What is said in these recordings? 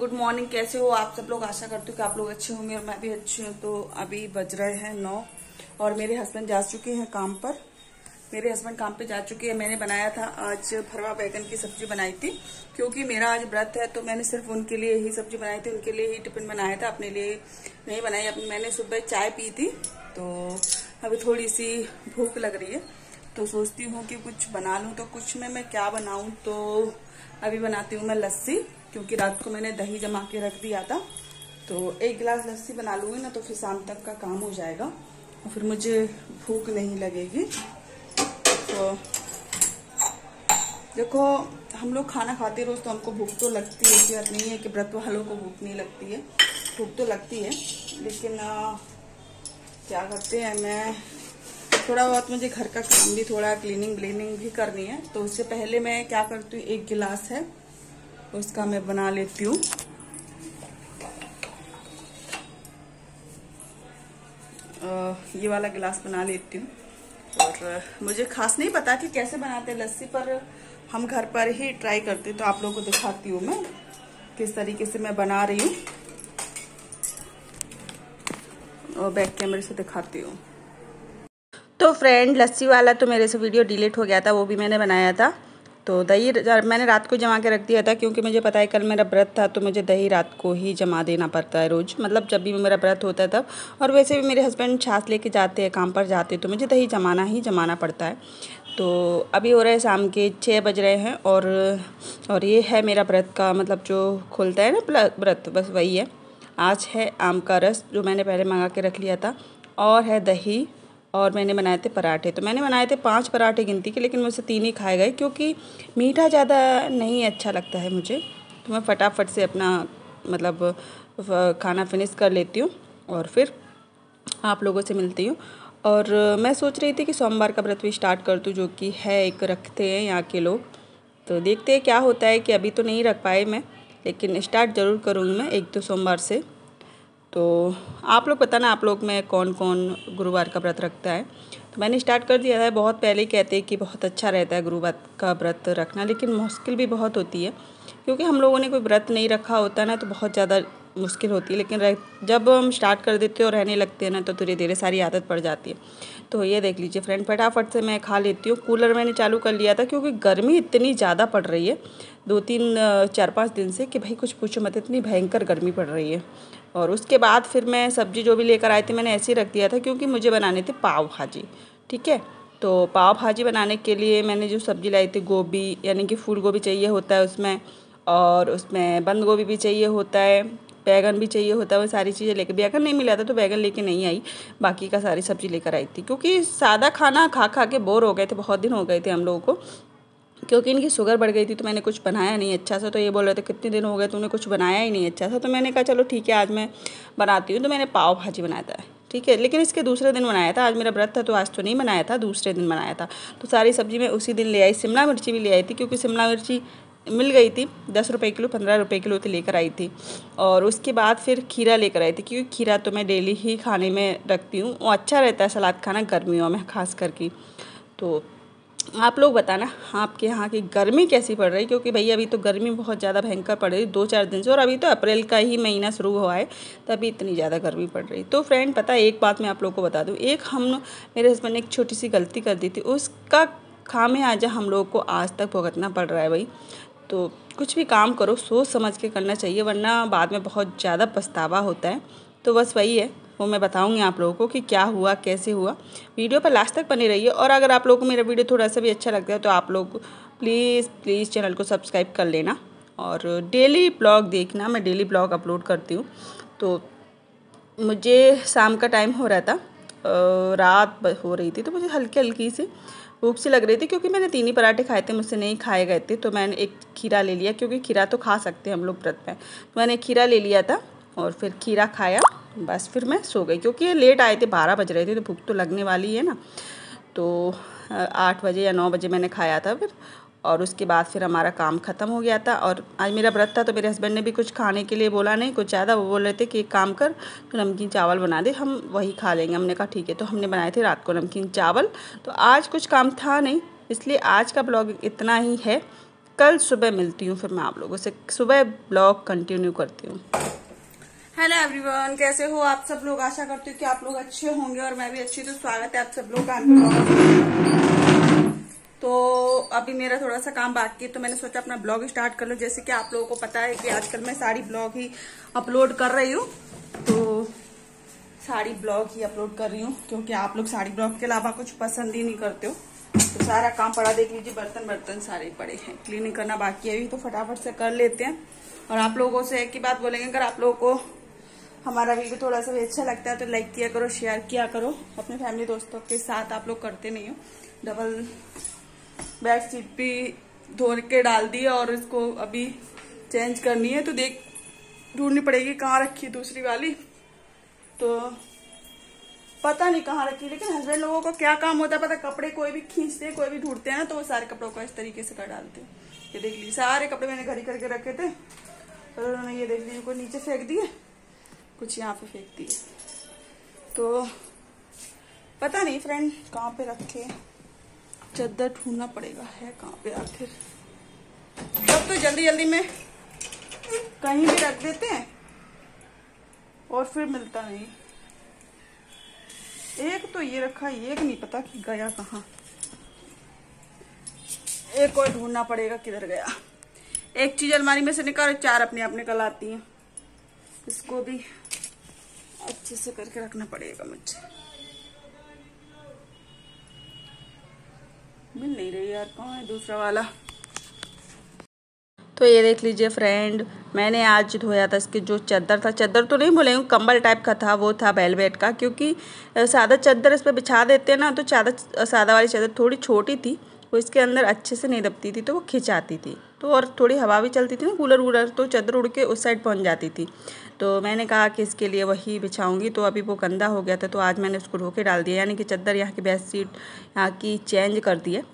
Good morning. कैसे हो आप सब लोग? आशा करती हूँ कि आप लोग अच्छे होंगे और मैं भी अच्छी हूँ। तो अभी बज रहे हैं 9 और मेरे हस्बैंड जा चुके हैं काम पर। मेरे हस्बैंड काम पे जा चुके हैं। मैंने बनाया था आज भरवा बैगन की सब्जी बनाई थी, क्योंकि मेरा आज व्रत है तो मैंने सिर्फ उनके लिए ही सब्जी बनाई थी, उनके लिए ही टिफिन बनाया था, अपने लिए नहीं बनाई। मैंने सुबह चाय पी थी तो अभी थोड़ी सी भूख लग रही है तो सोचती हूँ कि कुछ बना लूँ। तो कुछ में मैं क्या बनाऊँ, तो अभी बनाती हूँ मैं लस्सी, क्योंकि रात को मैंने दही जमा के रख दिया था। तो 1 गिलास लस्सी बना लूंगी ना, तो फिर शाम तक का काम हो जाएगा और फिर मुझे भूख नहीं लगेगी। तो देखो, हम लोग खाना खाते रोज तो हमको भूख तो लगती है, ऐसी बात नहीं है कि व्रत वालों को भूख नहीं लगती है, भूख तो लगती है। लेकिन क्या करते हैं, मैं थोड़ा बहुत मुझे घर का काम भी, थोड़ा क्लीनिंग ब्लीनिंग भी करनी है। तो उससे पहले मैं क्या करती हूँ, 1 गिलास है उसका मैं बना लेती हूँ। ये वाला गिलास बना लेती हूँ। और मुझे खास नहीं पता कि कैसे बनाते हैं लस्सी, पर हम घर पर ही ट्राई करते, तो आप लोगों को दिखाती हूँ मैं किस तरीके से मैं बना रही हूँ और बैक कैमरे से दिखाती हूँ। तो फ्रेंड, लस्सी वाला तो मेरे से वीडियो डिलीट हो गया था, वो भी मैंने बनाया था। तो दही मैंने रात को जमा के रख दिया था, क्योंकि मुझे पता है कल मेरा व्रत था, तो मुझे दही रात को ही जमा देना पड़ता है रोज़, मतलब जब भी मेरा व्रत होता है तब। और वैसे भी मेरे हस्बैंड छाछ लेके जाते हैं, काम पर जाते हैं, तो मुझे दही जमाना पड़ता है। तो अभी हो रहे हैं शाम के 6 बज रहे हैं और ये है मेरा व्रत का, मतलब जो खुलता है ना व्रत, बस वही है। आज है आम का रस, जो मैंने पहले मंगा के रख लिया था, और है दही, और मैंने बनाए थे पराठे। तो मैंने बनाए थे 5 पराठे गिनती के, लेकिन मुझसे 3 ही खाए गए, क्योंकि मीठा ज़्यादा नहीं अच्छा लगता है मुझे। तो मैं फटाफट से अपना मतलब खाना फिनिश कर लेती हूँ और फिर आप लोगों से मिलती हूँ। और मैं सोच रही थी कि सोमवार का व्रत भी स्टार्ट कर दूँ, जो कि है एक रखते हैं यहाँ के लोग। तो देखते हैं क्या होता है, कि अभी तो नहीं रख पाए मैं, लेकिन स्टार्ट ज़रूर करूँगी मैं 1-2 सोमवार से। तो आप लोग बताना, आप लोग में कौन कौन गुरुवार का व्रत रखता है। तो मैंने स्टार्ट कर दिया था, बहुत पहले ही कहते हैं कि बहुत अच्छा रहता है गुरुवार का व्रत रखना, लेकिन मुश्किल भी बहुत होती है, क्योंकि हम लोगों ने कोई व्रत नहीं रखा होता ना, तो बहुत ज़्यादा मुश्किल होती है। लेकिन जब हम स्टार्ट कर देते हैं और रहने लगते हैं ना, तो धीरे धीरे सारी आदत पड़ जाती है। तो ये देख लीजिए फ्रेंड, फटाफट से मैं खा लेती हूँ। कूलर मैंने चालू कर लिया था, क्योंकि गर्मी इतनी ज़्यादा पड़ रही है 4-5 दिन से, कि भाई कुछ पूछो मत, इतनी भयंकर गर्मी पड़ रही है। और उसके बाद फिर मैं सब्ज़ी जो भी लेकर आई थी, मैंने ऐसे ही रख दिया था, क्योंकि मुझे बनाने थे पाव भाजी। ठीक है, तो पाव भाजी बनाने के लिए मैंने जो सब्ज़ी लाई थी, गोभी यानी कि फूल गोभी चाहिए होता है उसमें, और उसमें बंद गोभी भी चाहिए होता है, बैगन भी चाहिए होता है। वो सारी चीज़ें लेकर, बैगन नहीं मिला था तो बैगन लेके नहीं आई, बाकी का सारी सब्ज़ी लेकर आई थी, क्योंकि सादा खाना खा खा के बोर हो गए थे, बहुत दिन हो गए थे हम लोगों को, क्योंकि इनकी शुगर बढ़ गई थी। तो मैंने कुछ बनाया नहीं अच्छा सा, तो ये बोल रहे थे कितने दिन हो गए तुमने कुछ बनाया ही नहीं अच्छा सा। तो मैंने कहा चलो ठीक है, आज मैं बनाती हूँ। तो मैंने पाव भाजी बनाया था, ठीक है, लेकिन इसके दूसरे दिन बनाया था। आज मेरा व्रत था तो आज तो नहीं बनाया था, दूसरे दिन बनाया था। तो सारी सब्ज़ी मैं उसी दिन ले आई। शिमला मिर्ची भी ले आई थी, क्योंकि शिमला मिर्ची मिल गई थी 10 रुपये किलो, 15 रुपये किलो तो लेकर आई थी। और उसके बाद फिर खीरा लेकर आई थी, क्योंकि खीरा तो मैं डेली ही खाने में रखती हूँ, वो अच्छा रहता है सलाद खाना गर्मियों में खास करके। तो आप लोग बताना आपके यहाँ की गर्मी कैसी पड़ रही है, क्योंकि भैया अभी तो गर्मी बहुत ज़्यादा भयंकर पड़ रही है 2-4 दिन से, और अभी तो अप्रैल का ही महीना शुरू हुआ है, तभी इतनी ज़्यादा गर्मी पड़ रही। तो फ्रेंड, पता है एक बात मैं आप लोग को बता दूँ, मेरे हस्बैंड ने एक छोटी सी गलती कर दी थी, उसका खामियाजा हम लोग को आज तक भुगतना पड़ रहा है भाई। तो कुछ भी काम करो सोच समझ के करना चाहिए, वरना बाद में बहुत ज़्यादा पछतावा होता है। तो बस वही है, वो मैं बताऊंगी आप लोगों को कि क्या हुआ कैसे हुआ। वीडियो पर लास्ट तक बने रहिए, और अगर आप लोगों को मेरा वीडियो थोड़ा सा भी अच्छा लगता है तो आप लोग प्लीज़ चैनल को सब्सक्राइब कर लेना, और डेली ब्लॉग देखना। मैं डेली ब्लॉग अपलोड करती हूँ। तो मुझे शाम का टाइम हो रहा था, रात हो रही थी, तो मुझे हल्की हल्की सी भूख सी लग रही थी, क्योंकि मैंने 3 ही पराठे खाए थे, मुझसे नहीं खाए गए थे। तो मैंने एक खीरा ले लिया, क्योंकि खीरा तो खा सकते हैं हम लोग व्रत में। तो मैंने खीरा ले लिया था और फिर खीरा खाया, बस फिर मैं सो गई, क्योंकि ये लेट आए थे, 12 बज रहे थे, तो भूख तो लगने वाली है ना। तो 8 बजे या 9 बजे मैंने खाया था फिर, और उसके बाद फिर हमारा काम ख़त्म हो गया था। और आज मेरा व्रत था, तो मेरे हस्बैंड ने भी कुछ खाने के लिए बोला नहीं कुछ ज़्यादा, वो बोल रहे थे कि एक काम कर, तो नमकीन चावल बना दे, हम वही खा लेंगे। हमने कहा ठीक है, तो हमने बनाए थे रात को नमकीन चावल। तो आज कुछ काम था नहीं, इसलिए आज का ब्लॉग इतना ही है। कल सुबह मिलती हूँ फिर मैं आप लोगों से, सुबह ब्लॉग कंटिन्यू करती हूँ। हेलो एवरीवन, कैसे हो आप सब लोग? आशा करती हूँ कि आप लोग अच्छे होंगे और मैं भी अच्छी। तो स्वागत है आप सब लोग का। तो अभी मेरा थोड़ा सा काम बाकी है तो मैंने सोचा अपना ब्लॉग स्टार्ट कर लो। जैसे कि आप लोगों को पता है कि आजकल मैं साड़ी ब्लॉग ही अपलोड कर रही हूँ, तो साड़ी ब्लॉग ही अपलोड कर रही हूँ क्योंकि आप लोग साड़ी ब्लॉग के अलावा कुछ पसंद ही नहीं करते हो। तो सारा काम पड़ा, देख लीजिए, बर्तन सारे पड़े हैं, क्लीनिंग करना बाकी है अभी, तो फटाफट से कर लेते हैं। और आप लोगों से एक ही बात बोलेंगे, अगर आप लोगों को हमारा वीडियो थोड़ा सा भी अच्छा लगता है तो लाइक किया करो, शेयर किया करो अपने फैमिली दोस्तों के साथ। आप लोग करते नहीं हो। डबल बेडशीट भी धो के डाल दी और इसको अभी चेंज करनी है, तो ढूंढनी पड़ेगी कहाँ रखी है दूसरी वाली, तो पता नहीं कहाँ रखी। लेकिन हस्बैंड लोगों को क्या काम होता है पता, कपड़े कोई भी खींचते हैं कोई भी ढूंढते हैं ना, तो वो सारे कपड़ों को इस तरीके से कर डालते हैं। ये देख लीजिए, सारे कपड़े मैंने घर ही करके रखे थे, तो उन्होंने ये देख लीजिए, कोई नीचे फेंक दिए, कुछ यहाँ पे फेंक दिए। तो पता नहीं फ्रेंड कहाँ पे रखे, चादर ढूंढना पड़ेगा, है कहाँ पे आखिर। तब तो जल्दी जल्दी में कहीं भी रख देते हैं और फिर मिलता नहीं। एक तो ये रखा, एक नहीं पता कि गया कहाँ, एक और ढूंढना पड़ेगा किधर गया। एक चीज अलमारी में से निकाल, चार अपने आप निकल आती हैं। इसको भी अच्छे से करके रखना पड़ेगा मुझे। मिल नहीं रही यार, कहाँ है दूसरा वाला। तो ये देख लीजिए फ्रेंड, मैंने आज धोया था इसकी जो चादर था, चादर तो नहीं बोलेंगे, कंबल टाइप का था, वो था वेलवेट का। क्योंकि सादा चादर इस पर बिछा देते हैं ना, तो सादा वाली चादर थोड़ी छोटी थी, वो इसके अंदर अच्छे से नहीं दबती थी, तो वो खिंचाती थी। तो और थोड़ी हवा भी चलती थी ना, कूलर वूलर, तो चादर उड़ के उस साइड पहुंच जाती थी। तो मैंने कहा कि इसके लिए वही बिछाऊंगी। तो अभी वो गंदा हो गया था, तो आज मैंने उसको धो के डाल दिया, यानी कि चादर यहाँ की बेडशीट यहाँ की चेंज कर दी है।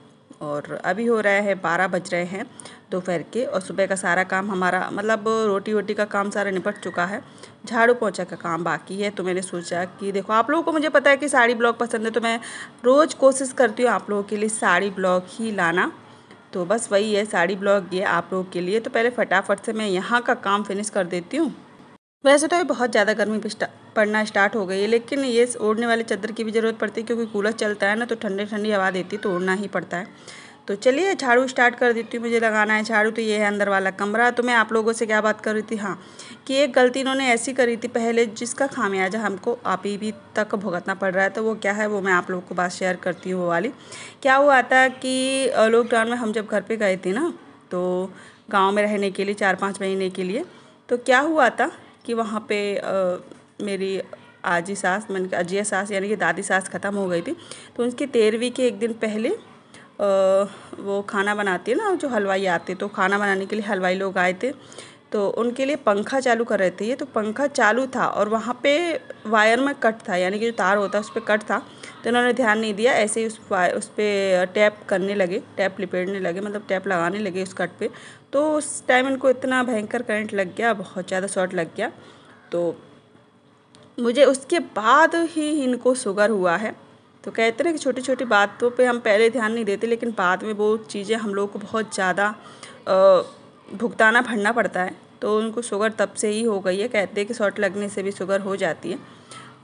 और अभी हो रहा है 12 बज रहे हैं दोपहर के, और सुबह का सारा काम हमारा, मतलब रोटी वोटी का काम सारा निपट चुका है, झाड़ू पोंछा का काम बाकी है। तो मैंने सोचा कि देखो, आप लोगों को मुझे पता है कि साड़ी ब्लॉग पसंद है, तो मैं रोज़ कोशिश करती हूँ आप लोगों के लिए साड़ी ब्लॉग ही लाना। तो बस वही है, साड़ी ब्लॉग ये आप लोगों के लिए। तो पहले फटाफट से मैं यहाँ का काम फिनिश कर देती हूँ। वैसे तो ये बहुत ज़्यादा गर्मी पड़ना स्टार्ट हो गई है, लेकिन ये ओढ़ने वाली चादर की भी ज़रूरत पड़ती है क्योंकि कूलर चलता है ना, तो ठंडी ठंडी हवा देती है, तो ओढ़ना ही पड़ता है। तो चलिए झाड़ू स्टार्ट कर देती हूँ, मुझे लगाना है झाड़ू। तो ये है अंदर वाला कमरा। तो मैं आप लोगों से क्या बात कर रही थी, हाँ, कि एक गलती इन्होंने ऐसी करी थी पहले, जिसका खामियाजा हमको अभी तक भुगतना पड़ रहा है। तो वो क्या है, वो मैं आप लोगों को बात शेयर करती हूँ। वो वाली क्या हुआ था कि लॉकडाउन में हम जब घर पर गए थे ना, तो गाँव में रहने के लिए 4-5 महीने के लिए, तो क्या हुआ था कि वहाँ पे मेरी आजी सास, मैंने अजिया सास यानी कि दादी सास ख़त्म हो गई थी। तो उनकी 13वीं के एक दिन पहले वो खाना बनाती है ना, जो हलवाई आते, तो खाना बनाने के लिए हलवाई लोग आए थे। तो उनके लिए पंखा चालू कर रहे थे ये, तो पंखा चालू था और वहाँ पे वायर में कट था, यानी कि जो तार होता है उस पर कट था। तो इन्होंने ध्यान नहीं दिया, ऐसे ही उस पर टैप करने लगे, टैप लिपेटने लगे, मतलब टैप लगाने लगे उस कट पे। तो उस टाइम इनको इतना भयंकर करंट लग गया, बहुत ज़्यादा शॉर्ट लग गया। तो मुझे उसके बाद ही इनको शुगर हुआ है। तो कहते हैं कि छोटी छोटी बातों पे हम पहले ध्यान नहीं देते, लेकिन बाद में वो चीज़ें हम लोग को बहुत ज़्यादा भुगताना भरना पड़ता है। तो उनको शुगर तब से ही हो गई है। कहते हैं कि शॉर्ट लगने से भी शुगर हो जाती है।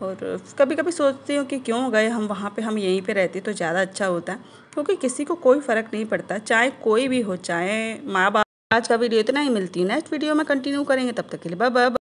और कभी कभी सोचती हूँ कि क्यों गए हम वहाँ पे, हम यहीं पे रहते तो ज़्यादा अच्छा होता है, क्योंकि किसी को कोई फ़र्क नहीं पड़ता, चाहे कोई भी हो, चाहे माँ बाप। आज का वीडियो इतना ही, मिलती है नेक्स्ट वीडियो में कंटिन्यू करेंगे, तब तक के लिए बाय बाय।